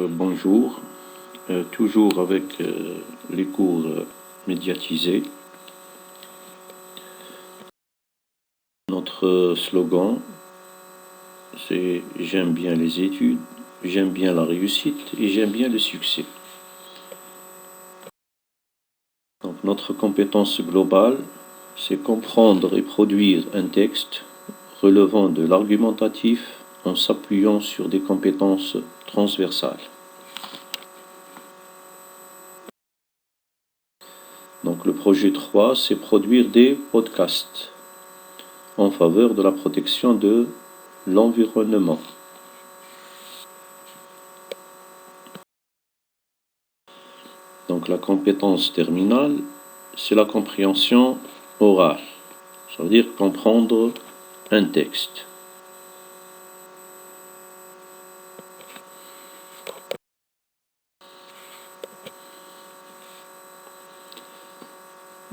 Bonjour, toujours avec les cours médiatisés. Notre slogan, c'est « J'aime bien les études, j'aime bien la réussite et j'aime bien le succès ». Donc, notre compétence globale, c'est comprendre et produire un texte relevant de l'argumentatif en s'appuyant sur des compétences transversales. Donc le projet 3, c'est produire des podcasts en faveur de la protection de l'environnement. Donc la compétence terminale, c'est la compréhension orale. Ça veut dire comprendre un texte.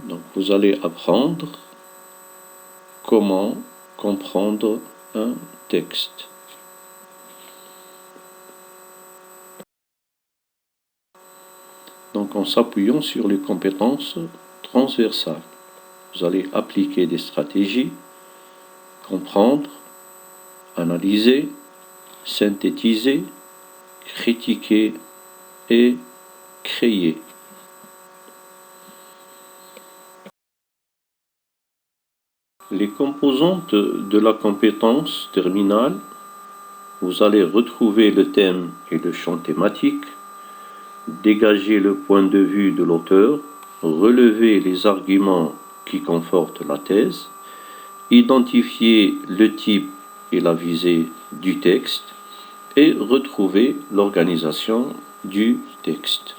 Donc vous allez apprendre comment comprendre un texte. Donc en s'appuyant sur les compétences transversales, vous allez appliquer des stratégies, comprendre, analyser, synthétiser, critiquer et créer. Les composantes de la compétence terminale, vous allez retrouver le thème et le champ thématique, dégager le point de vue de l'auteur, relever les arguments qui confortent la thèse, identifier le type et la visée du texte et retrouver l'organisation du texte.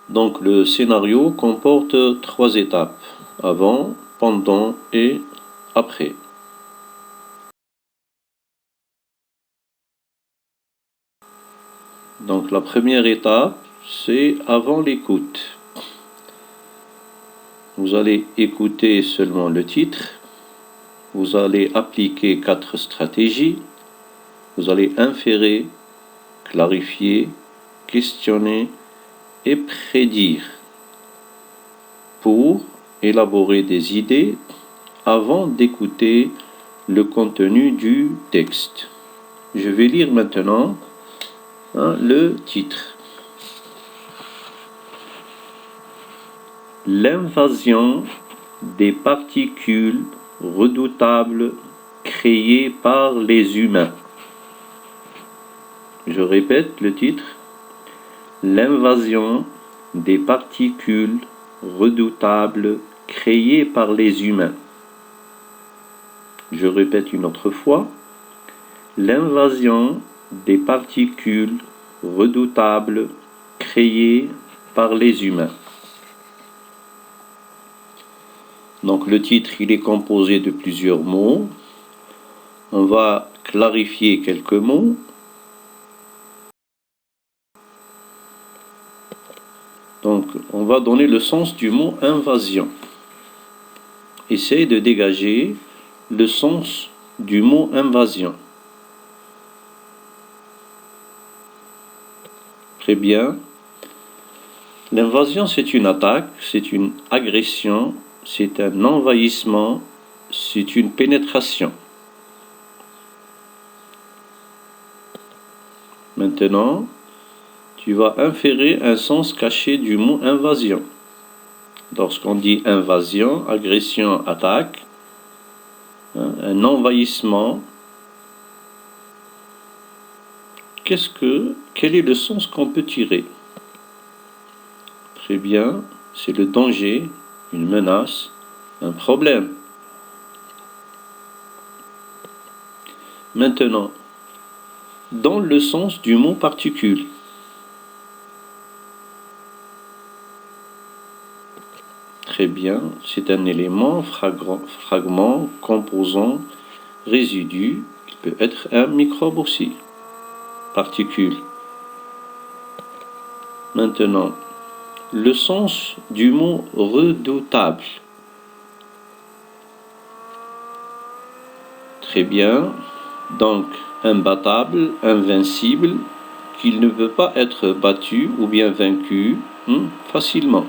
Donc le scénario comporte 3 étapes, avant, pendant et après. Donc la première étape, c'est avant l'écoute. Vous allez écouter seulement le titre, vous allez appliquer 4 stratégies, vous allez inférer, clarifier, questionner et prédire pour élaborer des idées avant d'écouter le contenu du texte. Je vais lire maintenant le titre. L'invasion des particules redoutables créées par les humains. Je répète le titre. L'invasion des particules redoutables créées par les humains. Je répète une autre fois. L'invasion des particules redoutables créées par les humains. Donc le titre, il est composé de plusieurs mots. On va clarifier quelques mots. Donc on va donner le sens du mot invasion. Essayez de dégager le sens du mot invasion. Très bien. L'invasion, c'est une attaque, c'est une agression, c'est un envahissement, c'est une pénétration. Maintenant, tu vas inférer un sens caché du mot invasion. Lorsqu'on dit invasion, agression, attaque, un envahissement, quel est le sens qu'on peut tirer? Très bien, c'est le danger, une menace, un problème. Maintenant, dans le sens du mot particule. Très bien, c'est un élément, fragment, composant, résidu, il peut être un microbe aussi. Particule. Maintenant, le sens du mot redoutable. Très bien, donc imbattable, invincible, qu'il ne peut pas être battu ou bien vaincu facilement.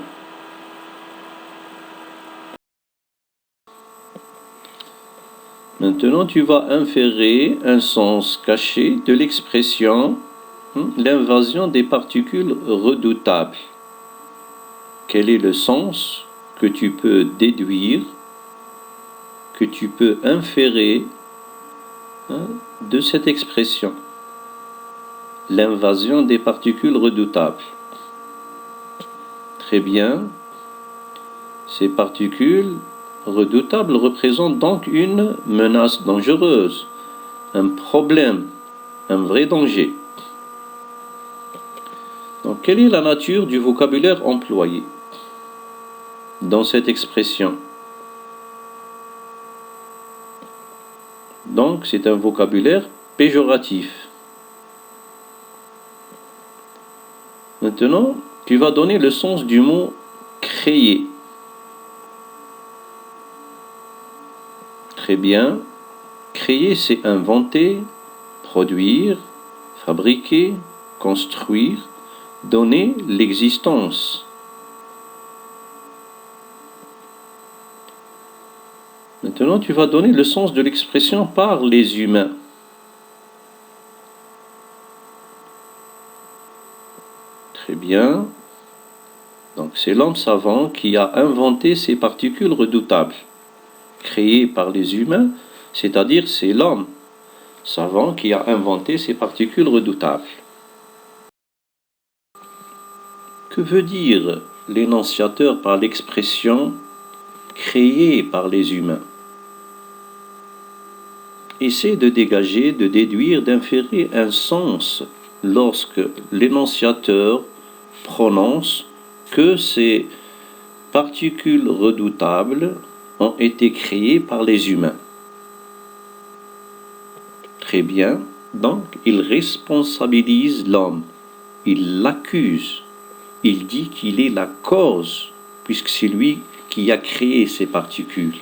Maintenant, tu vas inférer un sens caché de l'expression l'invasion des particules redoutables. Quel est le sens que tu peux déduire, que tu peux inférer de cette expression? L'invasion des particules redoutables. Très bien. Ces particules redoutables représentent donc une menace dangereuse, un problème, un vrai danger. Donc, quelle est la nature du vocabulaire employé dans cette expression? Donc, c'est un vocabulaire péjoratif. Maintenant, tu vas donner le sens du mot créer. Très bien. Créer, c'est inventer, produire, fabriquer, construire, donner l'existence. Maintenant, tu vas donner le sens de l'expression par les humains. Très bien. Donc, c'est l'homme savant qui a inventé ces particules redoutables, créées par les humains, c'est-à-dire c'est l'homme savant qui a inventé ces particules redoutables. Que veut dire l'énonciateur par l'expression créée par les humains? Essaie de dégager, de déduire, d'inférer un sens lorsque l'énonciateur prononce que ces particules redoutables ont été créées par les humains. Très bien, donc il responsabilise l'homme, il l'accuse, il dit qu'il est la cause, puisque c'est lui qui a créé ces particules.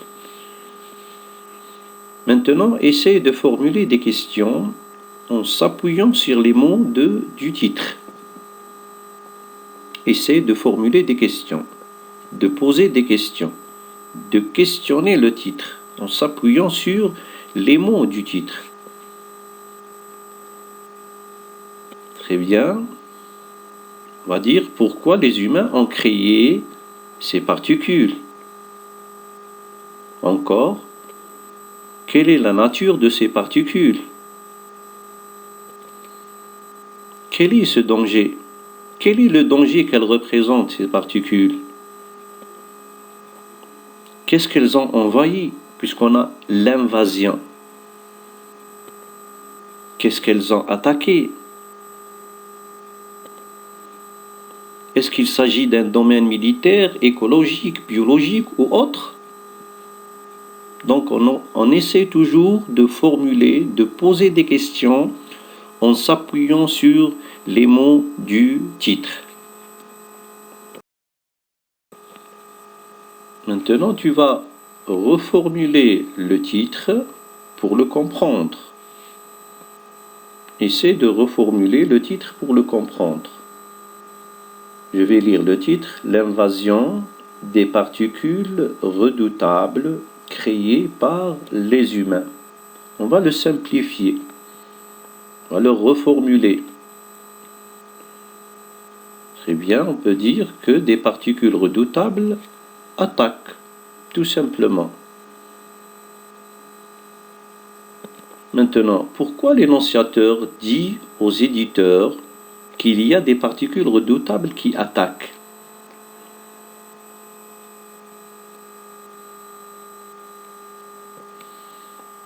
Maintenant, essaye de formuler des questions en s'appuyant sur les mots du titre. Essaye de formuler des questions, de poser des questions, de questionner le titre en s'appuyant sur les mots du titre. Très bien. On va dire pourquoi les humains ont créé ces particules. Encore, quelle est la nature de ces particules? Quel est ce danger? Quel est le danger qu'elles représentent, ces particules? Qu'est-ce qu'elles ont envahi, puisqu'on a l'invasion? Qu'est-ce qu'elles ont attaqué? Est-ce qu'il s'agit d'un domaine militaire, écologique, biologique ou autre? Donc on essaie toujours de formuler, de poser des questions en s'appuyant sur les mots du titre. Maintenant, tu vas reformuler le titre pour le comprendre. Essaie de reformuler le titre pour le comprendre. Je vais lire le titre, l'invasion des particules redoutables créées par les humains. On va le simplifier. On va le reformuler. Très bien, on peut dire que des particules redoutables attaquent, tout simplement. Maintenant, pourquoi l'énonciateur dit aux éditeurs qu'il y a des particules redoutables qui attaquent?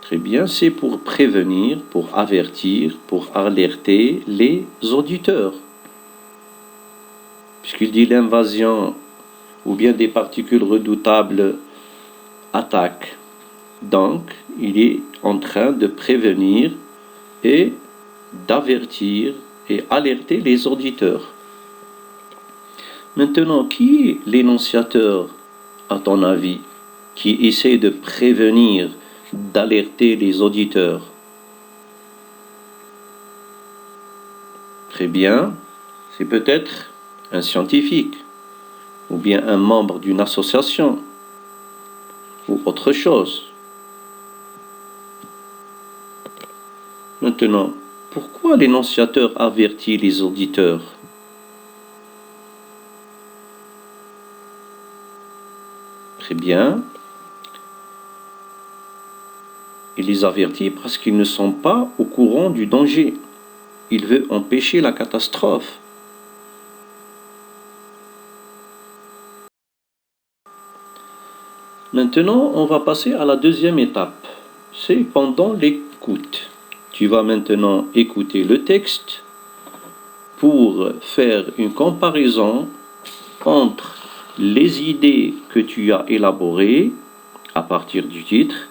Très bien, c'est pour prévenir, pour avertir, pour alerter les auditeurs. Puisqu'il dit l'invasion ou bien des particules redoutables attaquent. Donc, il est en train de prévenir et d'avertir et alerter les auditeurs. Maintenant, qui est l'énonciateur, à ton avis, qui essaie de prévenir, d'alerter les auditeurs? Très bien. C'est peut-être un scientifique, ou bien un membre d'une association, ou autre chose. Maintenant, pourquoi l'énonciateur avertit les auditeurs? Très bien. Il les avertit parce qu'ils ne sont pas au courant du danger. Il veut empêcher la catastrophe. Maintenant, on va passer à la deuxième étape. C'est pendant l'écoute. Tu vas maintenant écouter le texte pour faire une comparaison entre les idées que tu as élaborées à partir du titre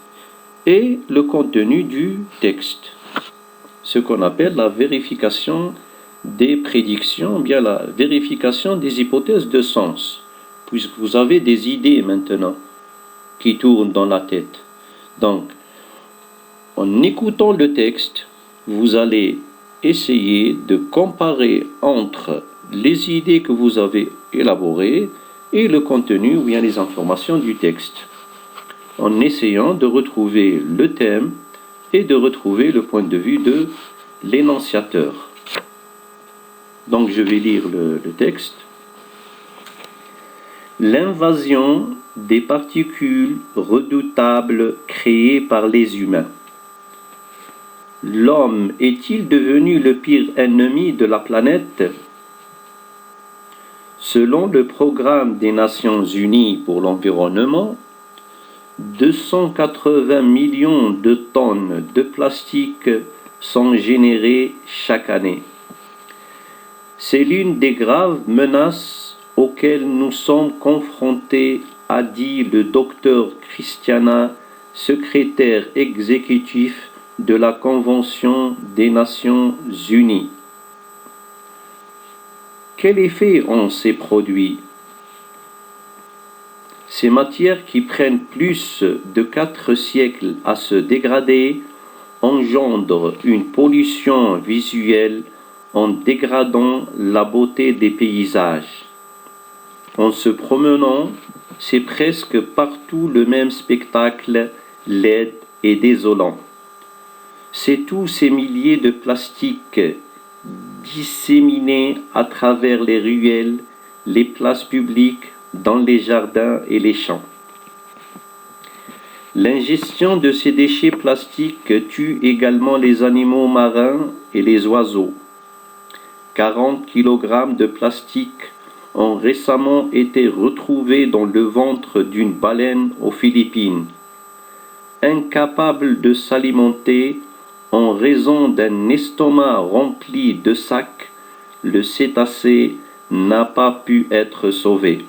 et le contenu du texte. Ce qu'on appelle la vérification des prédictions, ou bien la vérification des hypothèses de sens, puisque vous avez des idées maintenant qui tournent dans la tête. Donc, en écoutant le texte, vous allez essayer de comparer entre les idées que vous avez élaborées et le contenu ou bien les informations du texte, en essayant de retrouver le thème et de retrouver le point de vue de l'énonciateur. Donc je vais lire le texte. L'invasion des particules redoutables créées par les humains. L'homme est-il devenu le pire ennemi de la planète? Selon le programme des Nations Unies pour l'environnement, 280 millions de tonnes de plastique sont générées chaque année. C'est l'une des graves menaces auxquelles nous sommes confrontés, a dit le docteur Christiana, secrétaire exécutif de la Convention des Nations Unies. Quel effet ont ces produits? Ces matières qui prennent plus de 4 siècles à se dégrader engendrent une pollution visuelle en dégradant la beauté des paysages. En se promenant, c'est presque partout le même spectacle, laid et désolant. C'est tous ces milliers de plastiques disséminés à travers les ruelles, les places publiques, dans les jardins et les champs. L'ingestion de ces déchets plastiques tue également les animaux marins et les oiseaux. 40 kg de plastique ont récemment été retrouvés dans le ventre d'une baleine aux Philippines. Incapable de s'alimenter en raison d'un estomac rempli de sacs, le cétacé n'a pas pu être sauvé.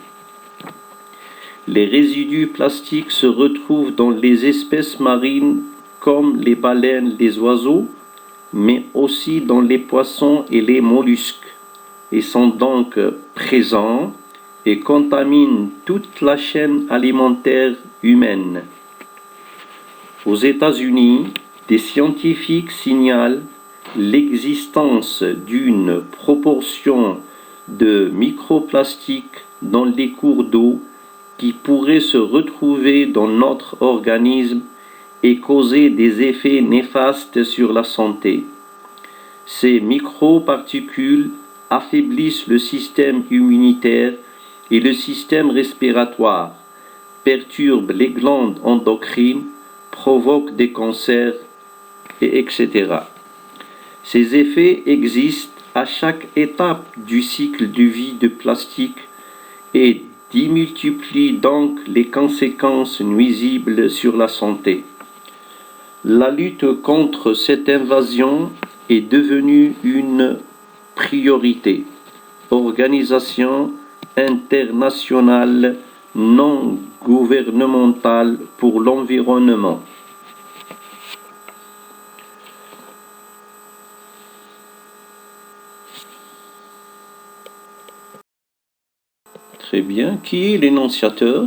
Les résidus plastiques se retrouvent dans les espèces marines comme les baleines, les oiseaux, mais aussi dans les poissons et les mollusques, et sont donc présents et contaminent toute la chaîne alimentaire humaine. Aux États-Unis, des scientifiques signalent l'existence d'une proportion de microplastiques dans les cours d'eau qui pourraient se retrouver dans notre organisme et causer des effets néfastes sur la santé. Ces microparticules affaiblissent le système immunitaire et le système respiratoire, perturbent les glandes endocrines, provoquent des cancers, etc. Ces effets existent à chaque étape du cycle de vie de plastique et démultiplient donc les conséquences nuisibles sur la santé. La lutte contre cette invasion est devenue une priorité. Organisation internationale non gouvernementale pour l'environnement. Très bien. Qui est l'énonciateur?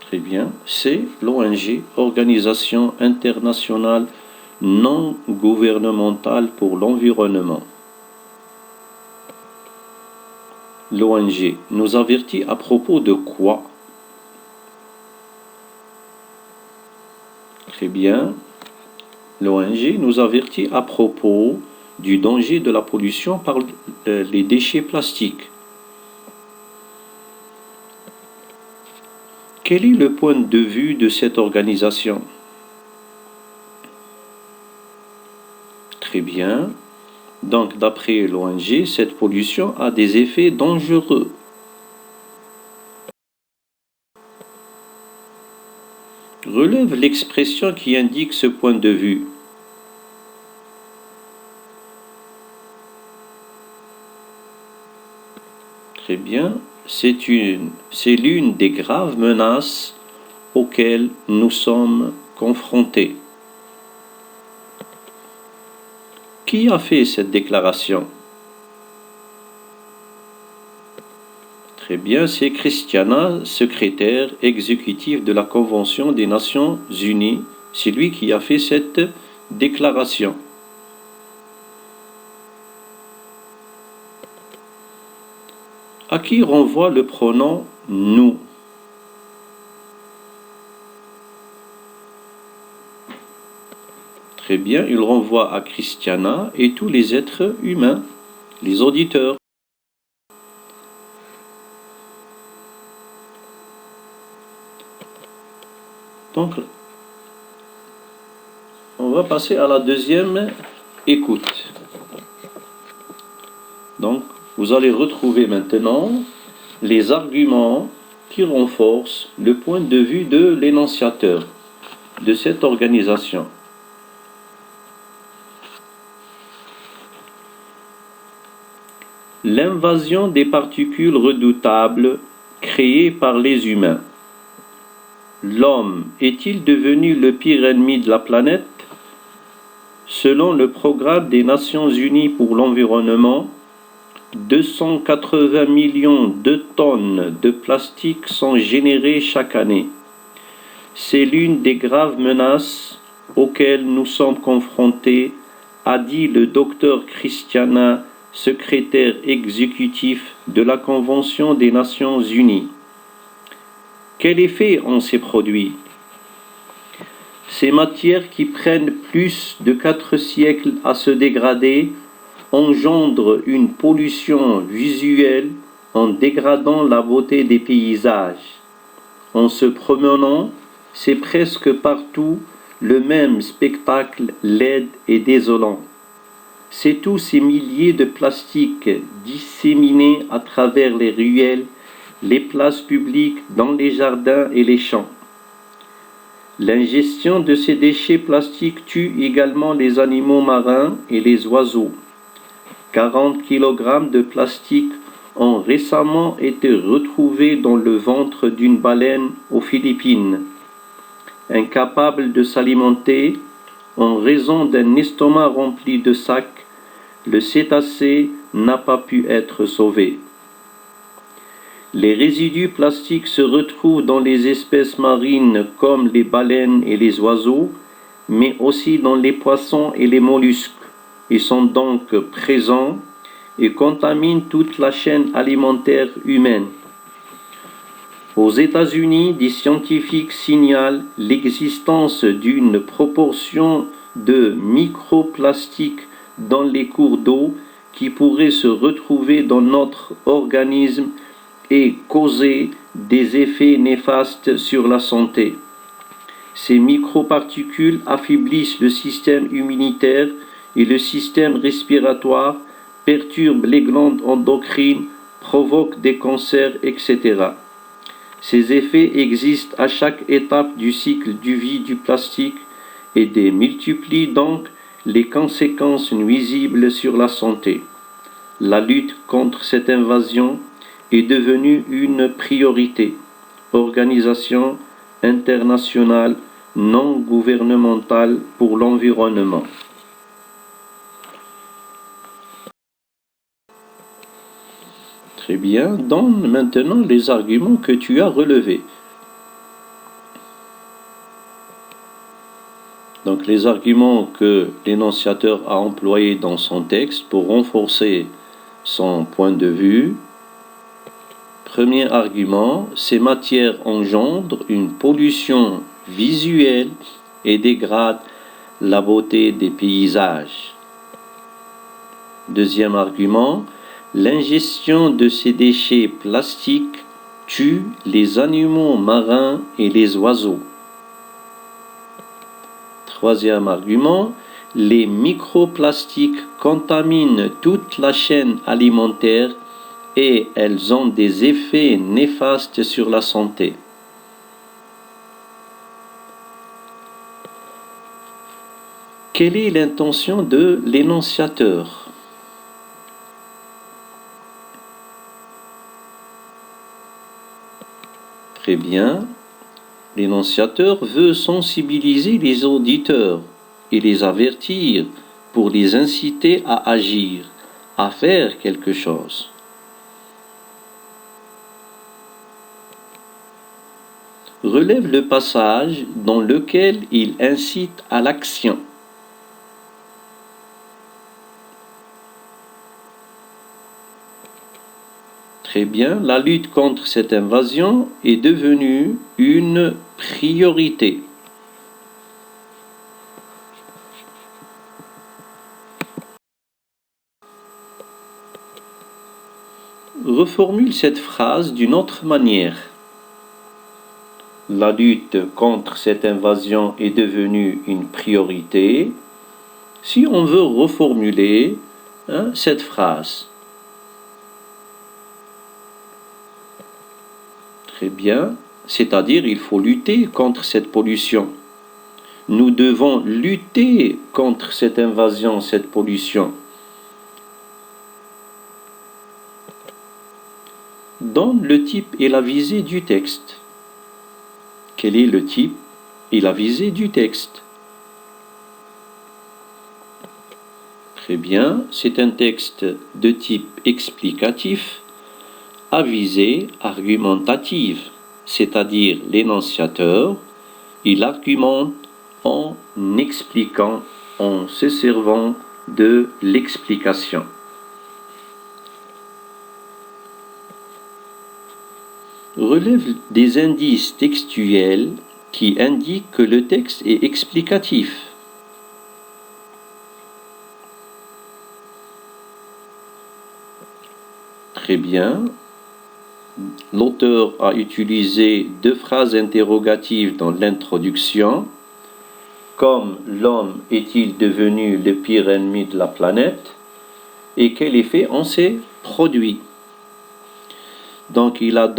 Très bien. C'est l'ONG, Organisation internationale non gouvernementale pour l'environnement. L'ONG nous avertit à propos de quoi? Très bien. L'ONG nous avertit à propos du danger de la pollution par les déchets plastiques. Quel est le point de vue de cette organisation? Très bien. Donc, d'après l'ONG, cette pollution a des effets dangereux. Relève l'expression qui indique ce point de vue. Très bien. C'est l'une des graves menaces auxquelles nous sommes confrontés. Qui a fait cette déclaration? Très bien, c'est Christiana, secrétaire exécutif de la Convention des Nations Unies. C'est lui qui a fait cette déclaration. À qui renvoie le pronom « nous » ? Très bien, il renvoie à Christiana et tous les êtres humains, les auditeurs. Donc, on va passer à la deuxième écoute. Donc, vous allez retrouver maintenant les arguments qui renforcent le point de vue de l'énonciateur de cette organisation. L'invasion des particules redoutables créées par les humains. L'homme est-il devenu le pire ennemi de la planète? Selon le programme des Nations Unies pour l'environnement, 280 millions de tonnes de plastique sont générées chaque année. C'est l'une des graves menaces auxquelles nous sommes confrontés, a dit le docteur Christiana, secrétaire exécutif de la Convention des Nations Unies. Quel effet ont ces produits? Ces matières qui prennent plus de 4 siècles à se dégrader engendrent une pollution visuelle en dégradant la beauté des paysages. En se promenant, c'est presque partout le même spectacle laid et désolant. C'est tous ces milliers de plastiques disséminés à travers les ruelles, les places publiques, dans les jardins et les champs. L'ingestion de ces déchets plastiques tue également les animaux marins et les oiseaux. 40 kg de plastique ont récemment été retrouvés dans le ventre d'une baleine aux Philippines. Incapable de s'alimenter, en raison d'un estomac rempli de sacs, le cétacé n'a pas pu être sauvé. Les résidus plastiques se retrouvent dans les espèces marines comme les baleines et les oiseaux, mais aussi dans les poissons et les mollusques. Ils sont donc présents et contaminent toute la chaîne alimentaire humaine. Aux États-Unis, des scientifiques signalent l'existence d'une proportion de microplastiques dans les cours d'eau qui pourraient se retrouver dans notre organisme et causer des effets néfastes sur la santé. Ces microparticules affaiblissent le système immunitaire et le système respiratoire, perturbent les glandes endocrines, provoquent des cancers, etc. Ces effets existent à chaque étape du cycle de vie du plastique et démultiplient donc les conséquences nuisibles sur la santé. La lutte contre cette invasion est devenue une priorité. Organisation internationale non gouvernementale pour l'environnement. Très bien, donne maintenant les arguments que tu as relevés. Donc les arguments que l'énonciateur a employés dans son texte pour renforcer son point de vue. Premier argument, ces matières engendrent une pollution visuelle et dégradent la beauté des paysages. Deuxième argument, l'ingestion de ces déchets plastiques tue les animaux marins et les oiseaux. Troisième argument, les microplastiques contaminent toute la chaîne alimentaire et elles ont des effets néfastes sur la santé. Quelle est l'intention de l'énonciateur? Très bien. L'énonciateur veut sensibiliser les auditeurs et les avertir pour les inciter à agir, à faire quelque chose. Relève le passage dans lequel il incite à l'action. Très bien, la lutte contre cette invasion est devenue une priorité. Reformule cette phrase d'une autre manière. La lutte contre cette invasion est devenue une priorité. Si on veut reformuler cette phrase. Très bien, c'est-à-dire il faut lutter contre cette pollution. Nous devons lutter contre cette invasion, cette pollution. Donne le type et la visée du texte. Quel est le type et la visée du texte? Très bien, c'est un texte de type explicatif à visée argumentative, c'est-à-dire l'énonciateur, il argumente en expliquant, en se servant de l'explication. Relève des indices textuels qui indiquent que le texte est explicatif. Très bien. L'auteur a utilisé deux phrases interrogatives dans l'introduction, comme l'homme est-il devenu le pire ennemi de la planète et quel effet on s'est produit. Donc il a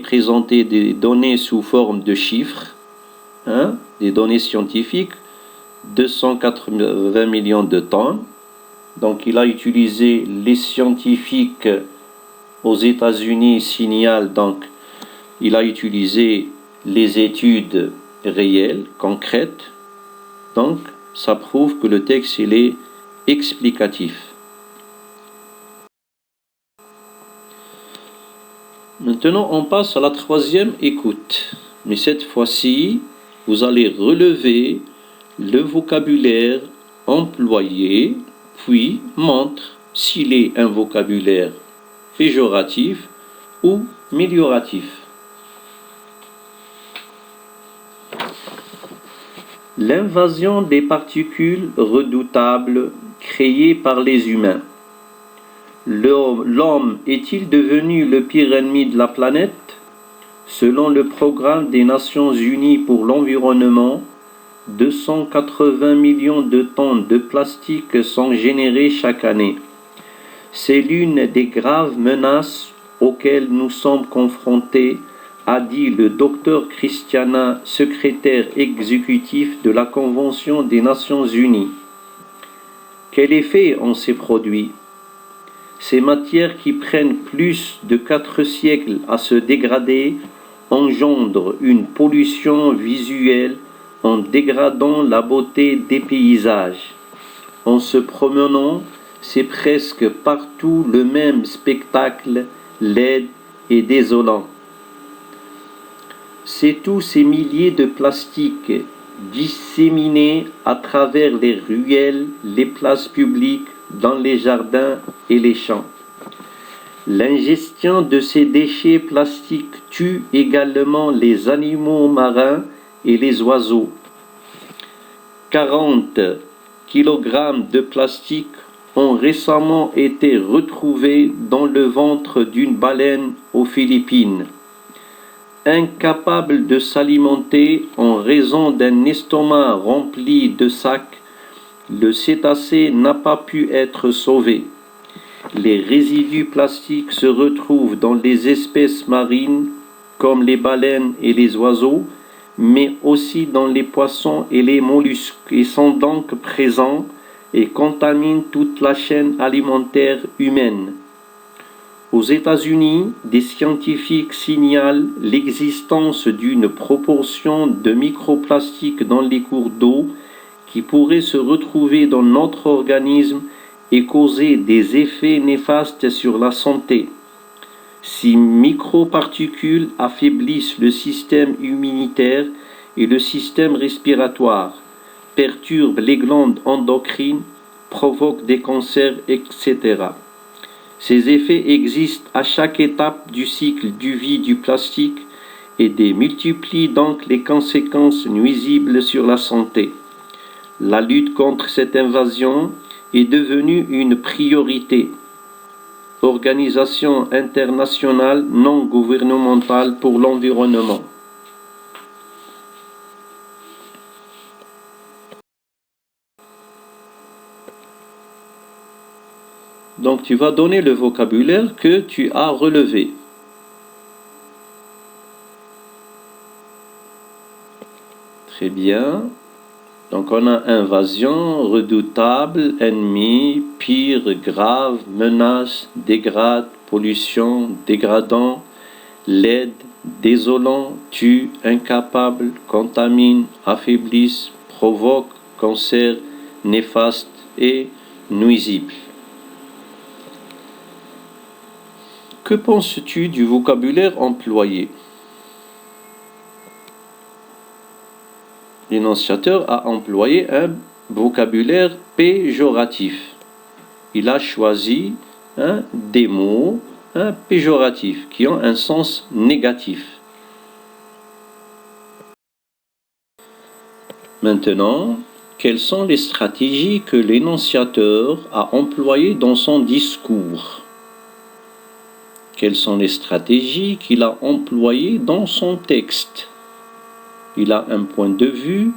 présenté des données sous forme de chiffres, des données scientifiques, 280 millions de tonnes. Donc il a utilisé les scientifiques aux États-Unis signalent, donc il a utilisé les études réelles, concrètes. Donc ça prouve que le texte il est explicatif. Maintenant on passe à la troisième écoute. Mais cette fois-ci, vous allez relever le vocabulaire employé, puis montre s'il est un vocabulaire péjoratif ou mélioratif. L'invasion des particules redoutables créées par les humains. L'homme est-il devenu le pire ennemi de la planète? Selon le programme des Nations Unies pour l'environnement, 280 millions de tonnes de plastique sont générées chaque année. C'est l'une des graves menaces auxquelles nous sommes confrontés, a dit le docteur Christiana, secrétaire exécutif de la Convention des Nations Unies. Quel effet ont ces produits? Ces matières qui prennent plus de 4 siècles à se dégrader engendrent une pollution visuelle en dégradant la beauté des paysages. En se promenant, c'est presque partout le même spectacle, laid et désolant. C'est tous ces milliers de plastiques disséminés à travers les ruelles, les places publiques, dans les jardins et les champs. L'ingestion de ces déchets plastiques tue également les animaux marins et les oiseaux. 40 kg de plastique ont récemment été retrouvés dans le ventre d'une baleine aux Philippines. Incapable de s'alimenter en raison d'un estomac rempli de sacs, le cétacé n'a pas pu être sauvé. Les résidus plastiques se retrouvent dans les espèces marines comme les baleines et les oiseaux, mais aussi dans les poissons et les mollusques, et sont donc présents et contaminent toute la chaîne alimentaire humaine. Aux États-Unis, des scientifiques signalent l'existence d'une proportion de microplastiques dans les cours d'eau qui pourraient se retrouver dans notre organisme et causer des effets néfastes sur la santé. Ces microparticules affaiblissent le système immunitaire et le système respiratoire, perturbent les glandes endocrines, provoquent des cancers, etc. Ces effets existent à chaque étape du cycle de vie du plastique et démultiplient donc les conséquences nuisibles sur la santé. La lutte contre cette invasion est devenue une priorité. Organisation internationale non gouvernementale pour l'environnement. Donc tu vas donner le vocabulaire que tu as relevé. Très bien. Donc on a invasion, redoutable, ennemi, pire, grave, menace, dégrade, pollution, dégradant, laide, désolant, tue, incapable, contamine, affaiblisse, provoque, cancer, néfaste et nuisible. Que penses-tu du vocabulaire employé? L'énonciateur a employé un vocabulaire péjoratif. Il a choisi des mots péjoratifs qui ont un sens négatif. Maintenant, quelles sont les stratégies que l'énonciateur a employées dans son discours? Quelles sont les stratégies qu'il a employées dans son texte? Il a un point de vue,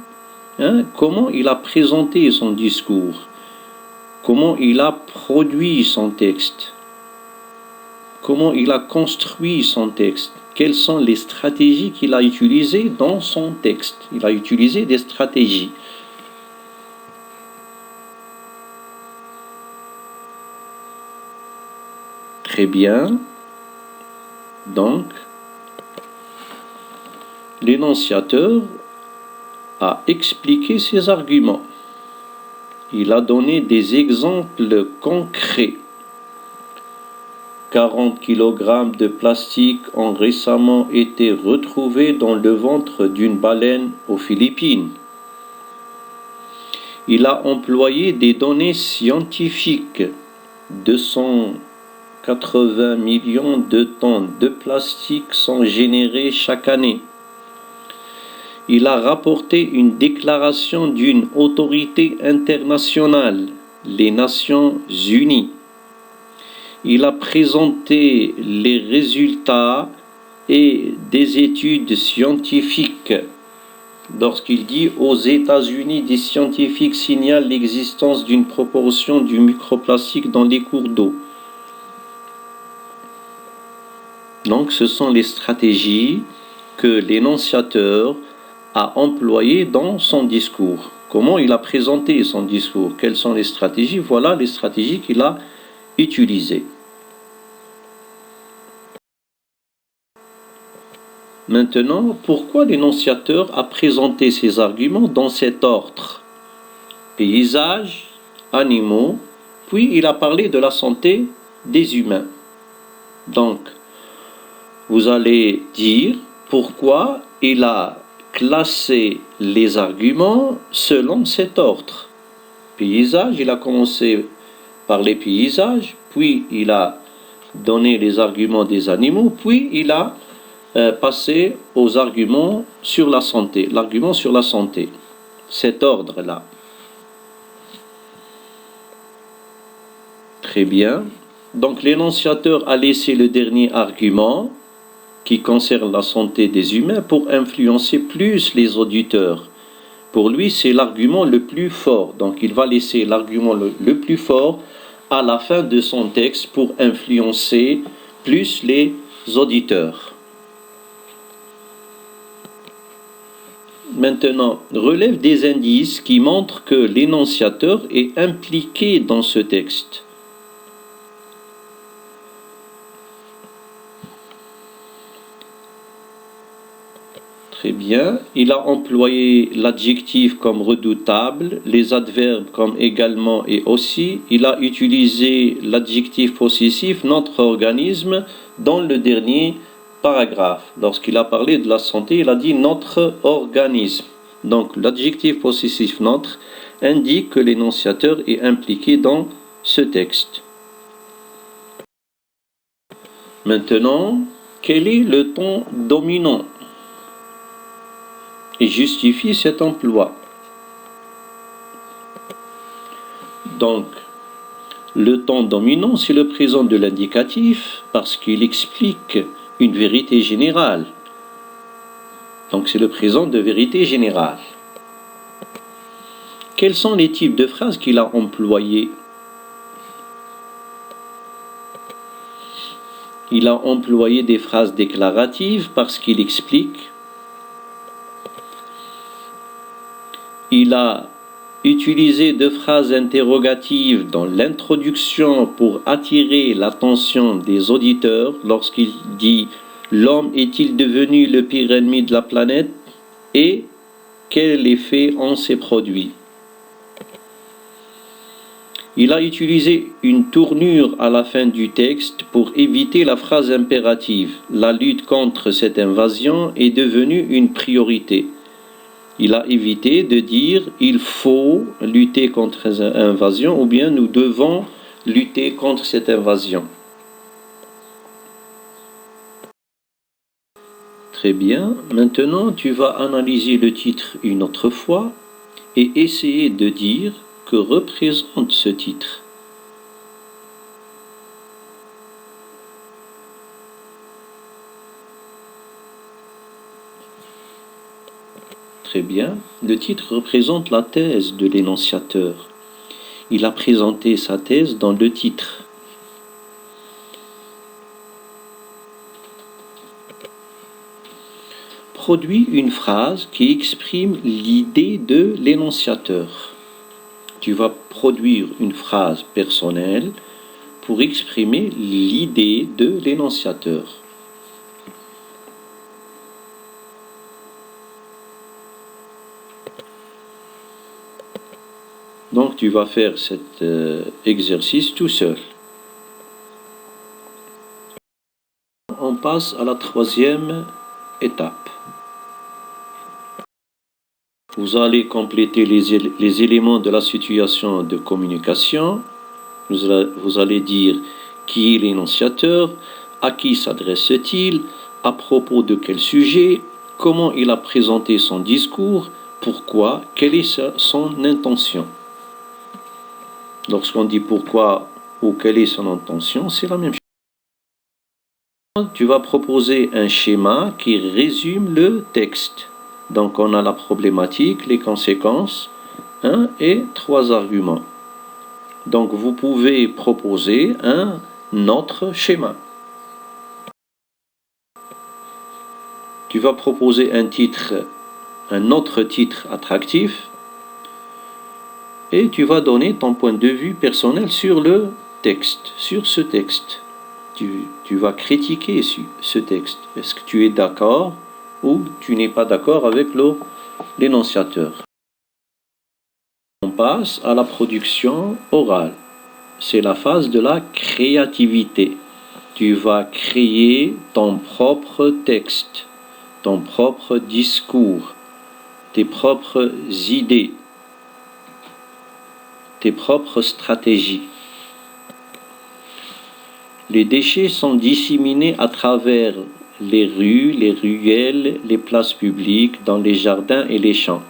comment il a présenté son discours, comment il a produit son texte, comment il a construit son texte, quelles sont les stratégies qu'il a utilisées dans son texte. Il a utilisé des stratégies. Très bien. Donc, l'énonciateur a expliqué ses arguments. Il a donné des exemples concrets. 40 kg de plastique ont récemment été retrouvés dans le ventre d'une baleine aux Philippines. Il a employé des données scientifiques. 280 millions de tonnes de plastique sont générées chaque année. Il a rapporté une déclaration d'une autorité internationale, les Nations Unies. Il a présenté les résultats et des études scientifiques. Lorsqu'il dit aux États-Unis, des scientifiques signalent l'existence d'une proportion du microplastique dans les cours d'eau. Donc ce sont les stratégies que l'énonciateur a employées dans son discours. Comment il a présenté son discours? Quelles sont les stratégies? Voilà les stratégies qu'il a utilisées. Maintenant, pourquoi l'énonciateur a présenté ses arguments dans cet ordre? Paysages, animaux, puis il a parlé de la santé des humains. Donc, vous allez dire pourquoi il a classer les arguments selon cet ordre. Paysage, il a commencé par les paysages, puis il a donné les arguments des animaux, puis il a passé aux arguments sur la santé, l'argument sur la santé. Cet ordre-là. Très bien. Donc l'énonciateur a laissé le dernier argument qui concerne la santé des humains pour influencer plus les auditeurs. Pour lui, c'est l'argument le plus fort. Donc il va laisser l'argument le plus fort à la fin de son texte pour influencer plus les auditeurs. Maintenant, relève des indices qui montrent que l'énonciateur est impliqué dans ce texte. Très bien. Il a employé l'adjectif comme redoutable, les adverbes comme également et aussi. Il a utilisé l'adjectif possessif notre organisme dans le dernier paragraphe. Lorsqu'il a parlé de la santé, il a dit notre organisme. Donc l'adjectif possessif notre indique que l'énonciateur est impliqué dans ce texte. Maintenant, quel est le ton dominant ? Et justifie cet emploi. Donc, le ton dominant, c'est le présent de l'indicatif parce qu'il explique une vérité générale. Donc, c'est le présent de vérité générale. Quels sont les types de phrases qu'il a employés ? Il a employé des phrases déclaratives parce qu'il explique. Il a utilisé deux phrases interrogatives dans l'introduction pour attirer l'attention des auditeurs lorsqu'il dit « L'homme est-il devenu le pire ennemi de la planète ?» et « Quel effet ont ces produits ?» Il a utilisé une tournure à la fin du texte pour éviter la phrase impérative. La lutte contre cette invasion est devenue une priorité. Il a évité de dire « il faut lutter contre cette invasion » ou bien « nous devons lutter contre cette invasion ». Très bien. Maintenant, tu vas analyser le titre une autre fois et essayer de dire que représente ce titre. Très bien. Le titre représente la thèse de l'énonciateur. Il a présenté sa thèse dans le titre. Produis une phrase qui exprime l'idée de l'énonciateur. Tu vas produire une phrase personnelle pour exprimer l'idée de l'énonciateur. Donc tu vas faire cet exercice tout seul. On passe à la troisième étape. Vous allez compléter les éléments de la situation de communication. Vous allez dire qui est l'énonciateur, à qui s'adresse-t-il, à propos de quel sujet, comment il a présenté son discours, pourquoi, quelle est son intention. Lorsqu'on dit pourquoi ou quelle est son intention, c'est la même chose. Tu vas proposer un schéma qui résume le texte. Donc on a la problématique, les conséquences, 1 et 3 arguments. Donc vous pouvez proposer un autre schéma. Tu vas proposer un autre titre attractif. Et tu vas donner ton point de vue personnel sur le texte, sur ce texte. Tu vas critiquer ce texte. Est-ce que tu es d'accord ou tu n'es pas d'accord avec l'énonciateur? On passe à la production orale. C'est la phase de la créativité. Tu vas créer ton propre texte, ton propre discours, tes propres idées, tes propres stratégies. Les déchets sont disséminés à travers les rues, les ruelles, les places publiques, dans les jardins et les champs.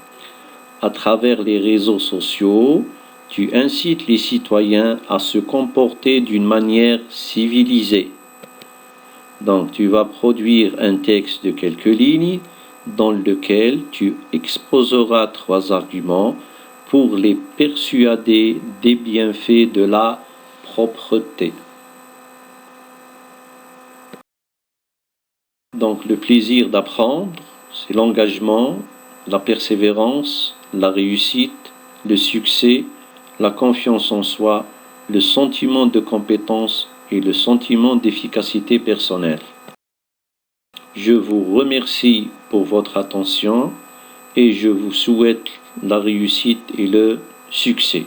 À travers les réseaux sociaux, tu incites les citoyens à se comporter d'une manière civilisée. Donc, tu vas produire un texte de quelques lignes dans lequel tu exposeras 3 arguments pour les persuader des bienfaits de la propreté. Donc, le plaisir d'apprendre, c'est l'engagement, la persévérance, la réussite, le succès, la confiance en soi, le sentiment de compétence et le sentiment d'efficacité personnelle. Je vous remercie pour votre attention et je vous souhaite la réussite et le succès.